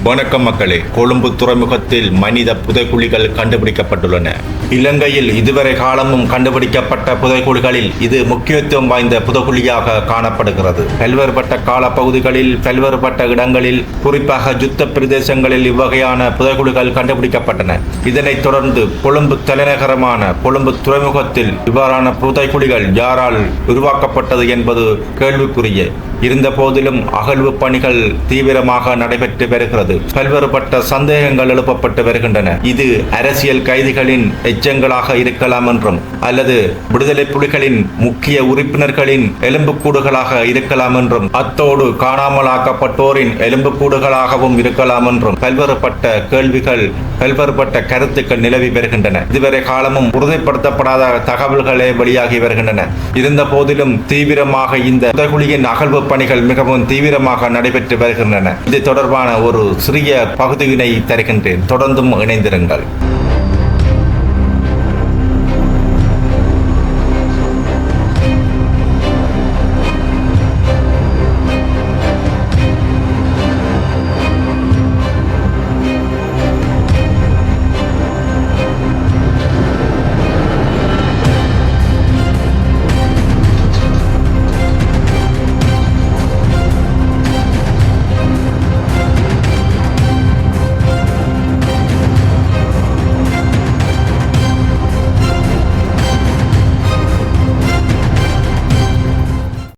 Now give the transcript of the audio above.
வணக்கம் மக்களே. கொழும்பு துறைமுகத்தில் மனித புதைக்குழிகள் கண்டுபிடிக்கப்பட்டுள்ளன. இலங்கையில் இதுவரை காலமும் கண்டுபிடிக்கப்பட்ட புதைக்குழிகளில் இது முக்கியத்துவம் வாய்ந்த புதைக்குழியாக காணப்படுகிறது. பல்வேறுபட்ட காலப்பகுதிகளில் பல்வேறுபட்ட இடங்களில் குறிப்பாக யுத்த பிரதேசங்களில் இவ்வகையான புதைக்குழிகள் கண்டுபிடிக்கப்பட்டன. இதனைத் தொடர்ந்து கொழும்பு தலைநகரமான கொழும்பு துறைமுகத்தில் இவ்வாறான புதைக்குழிகள் யாரால் உருவாக்கப்பட்டது என்பது கேள்விக்குரிய இருந்த போதிலும் அகழ்வு பணிகள் தீவிரமாக நடைபெற்று வருகிறது. பல்வேறுபட்ட சந்தேகங்கள் எழுப்பப்பட்டு வருகின்றன. இது அரசியல் கைதிகளின் எச்சங்களாக இருக்கலாம் என்றும் அல்லது விடுதலை புலிகளின் முக்கிய உறுப்பினர்களின் எலும்புக்கூடுகளாக இருக்கலாம் என்றும் அத்தோடு காணாமலாக்கப்பட்டோரின் எலும்புக்கூடுகளாகவும் இருக்கலாம் என்றும் பல்வேறுபட்ட கேள்விகள் பல்வேறுபட்ட கருத்துக்கள் நிலவி வருகின்றன. இதுவரை காலமும் உறுதிப்படுத்தப்படாத தகவல்களே வெளியாகி வருகின்றன. இருந்த போதிலும் தீவிரமாக இந்த புதைகுழியின் அகழ்வு பணிகள் மிகவும் தீவிரமாக நடைபெற்று வருகின்றன. இது தொடர்பான ஒரு சிறிய பகுதியினை தருகின்றேன். தொடர்ந்தும் இணைந்திருங்கள்.